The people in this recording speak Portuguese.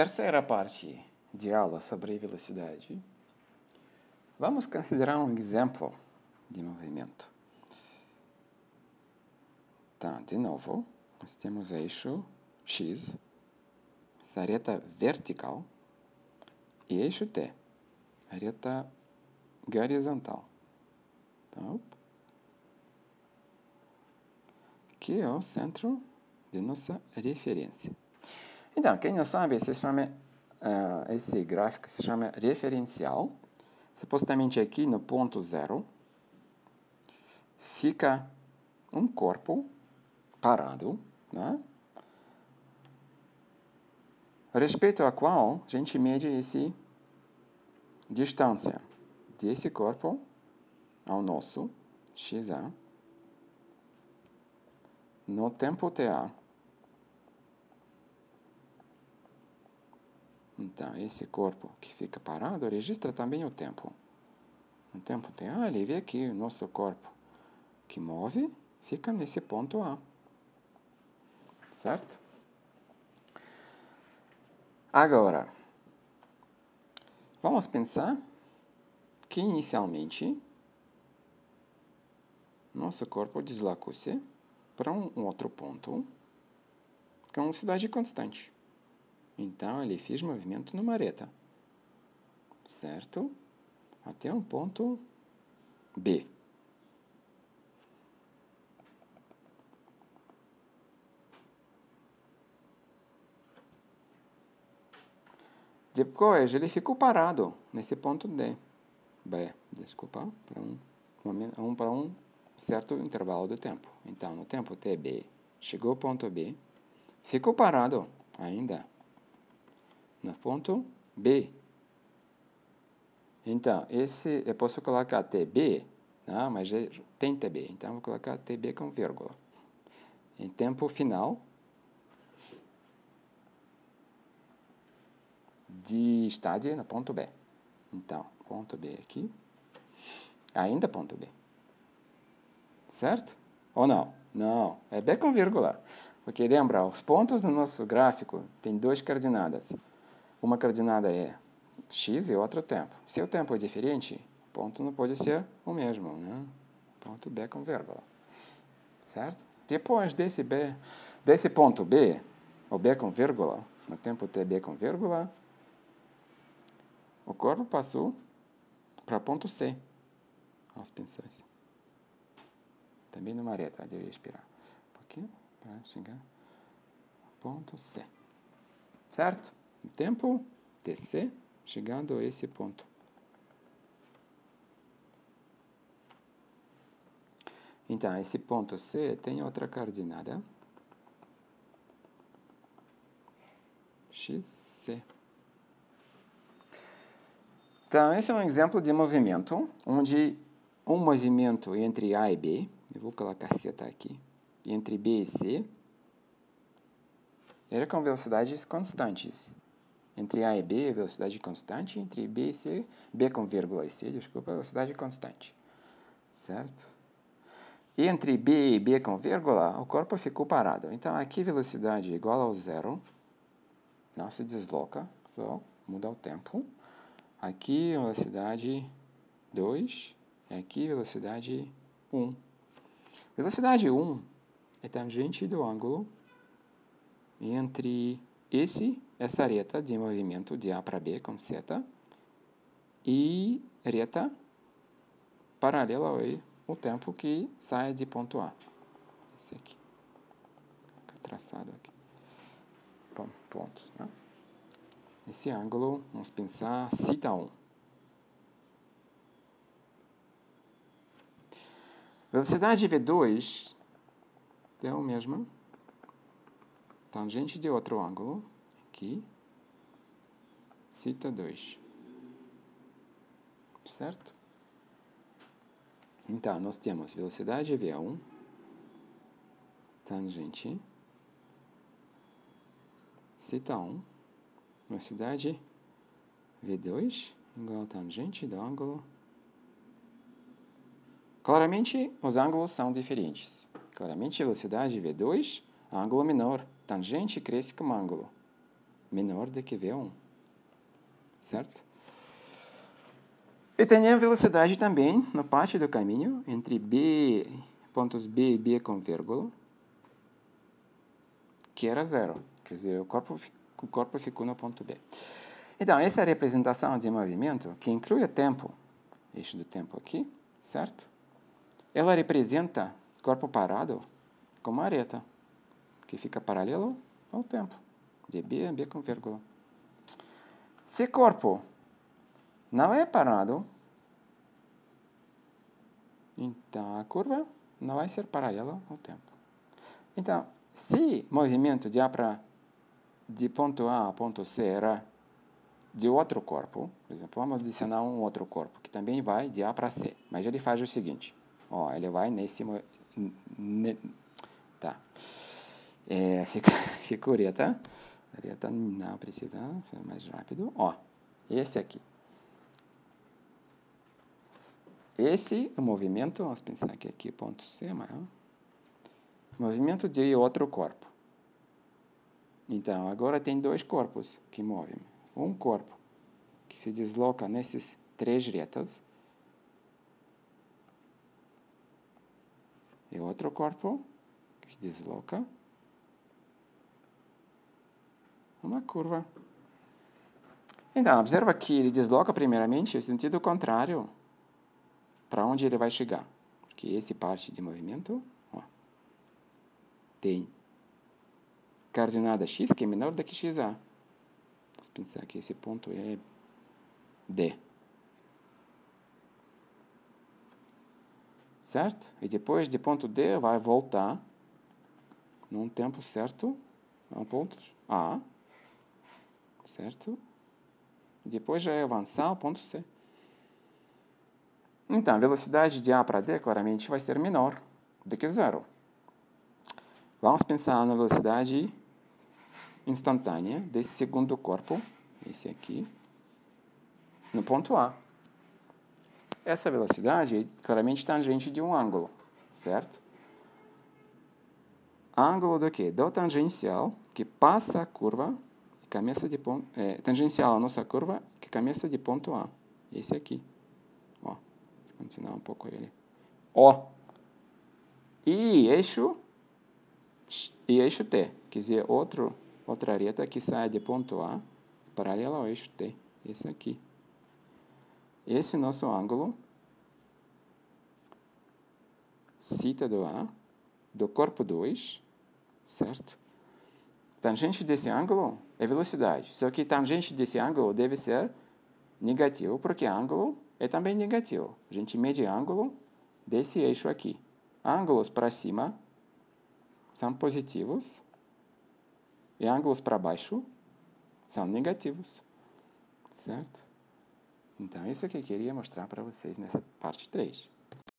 terceira parte de aula sobre velocidade, vamos considerar um exemplo de movimento. Então, de novo, nós temos eixo X, essa reta vertical, e eixo T, a reta horizontal. Então, aqui é o centro de nossa referência. Então, quem não sabe, esse gráfico se chama referencial. Supostamente aqui no ponto zero fica um corpo parado, né? A respeito a qual a gente mede essa distância desse corpo ao nosso xa no tempo ta. Então, esse corpo que fica parado registra também o tempo. No tempo ta, ele vê que o nosso corpo que move fica nesse ponto A. Certo? Agora, vamos pensar que inicialmente nosso corpo deslocou-se para um outro ponto com velocidade constante. Então, ele fez movimento numa reta, certo? Até um ponto B. Depois, ele ficou parado nesse ponto D. B, desculpa, para um certo intervalo de tempo. Então, no tempo TB, chegou ao ponto B, ficou parado ainda no ponto B. Então, eu posso colocar TB, não, mas tem TB, então vou colocar TB com vírgula. Em tempo final de estádio no ponto B. Então, ponto B aqui, ainda ponto B. Certo? Ou não? Não, é B com vírgula. Porque lembra, os pontos do nosso gráfico têm duas coordenadas. Uma coordenada é x e outra tempo. Se o tempo é diferente, o ponto não pode ser o mesmo, né? Ponto B com vírgula. Certo? Depois desse ponto B, o B com vírgula, no tempo TB com vírgula, o corpo passou para ponto C. Vamos pensar assim. Também numa reta, de respirar. Um pouquinho para chegar ao ponto C. Certo? O tempo TC chegando a esse ponto. Então, esse ponto C tem outra coordenada. XC. Então, esse é um exemplo de movimento, onde um movimento entre A e B, eu vou colocar seta aqui, entre B e C, era com velocidades constantes. Entre A e B, velocidade constante, entre B e C, B com vírgula e C, desculpa, velocidade constante. Certo? E entre B e B com vírgula, o corpo ficou parado. Então, aqui velocidade igual ao zero, não se desloca, só muda o tempo. Aqui velocidade 2, aqui velocidade 1. Velocidade 1 é tangente do ângulo entre essa reta de movimento de A para B com seta e reta paralela ao tempo que sai de ponto A. Esse aqui. Traçado aqui. Pontos, né? Esse ângulo, vamos pensar, θ1. Velocidade V2 é o mesmo. Tangente de outro ângulo, aqui, θ2. Certo? Então, nós temos velocidade V1, tangente, θ1, velocidade V2 igual a tangente do ângulo. Claramente, os ângulos são diferentes. Claramente, velocidade V2, ângulo menor. Tangente cresce com ângulo. menor do que V1. Certo? E tem a velocidade também, na parte do caminho, entre pontos B e B com vírgula, que era 0. Quer dizer, o corpo ficou no ponto B. Então, essa representação de movimento, que inclui o tempo, eixo do tempo aqui, certo? Ela representa o corpo parado como uma reta, que fica paralelo ao tempo, de B a B com vírgula. Se o corpo não é parado, então a curva não vai ser paralela ao tempo. Então, se o movimento de ponto A a ponto C era de outro corpo, por exemplo, vamos adicionar um outro corpo, que também vai de A para C, mas ele faz o seguinte, ó, ele vai nesse... tá. Ficou reta. Reta não precisa, mais rápido. Ó, esse aqui. Esse é o movimento, vamos pensar que aqui ponto C, maior. Movimento de outro corpo. Então, agora tem dois corpos que movem. Um corpo que se desloca nesses 3 retas. E outro corpo que desloca uma curva. Então, observa que ele desloca primeiramente o sentido contrário para onde ele vai chegar. Porque esse parte de movimento, ó, tem coordenada x, que é menor do que xa. Vamos pensar que esse ponto é D. Certo? E depois de ponto D vai voltar num tempo certo a um ponto A. Certo? E depois já vai avançar ao ponto C. Então, a velocidade de A para D claramente vai ser menor do que 0. Vamos pensar na velocidade instantânea desse segundo corpo, esse aqui, no ponto A. Essa velocidade é claramente tangente de um ângulo, certo? Ângulo do quê? Do tangencial, que passa a curva, tangencial à nossa curva, que começa de ponto A. Esse aqui. Ó, vou ensinar um pouco ele. Ó. E eixo T, quer dizer, outra reta que sai de ponto A, paralela ao eixo T. Esse aqui. Esse nosso ângulo, θ do A, do corpo 2, certo? Tangente desse ângulo é velocidade. Só que tangente desse ângulo deve ser negativo, porque ângulo é também negativo. A gente mede ângulo desse eixo aqui. Ângulos para cima são positivos e ângulos para baixo são negativos. Certo? Então, isso que eu queria mostrar para vocês nessa parte 3.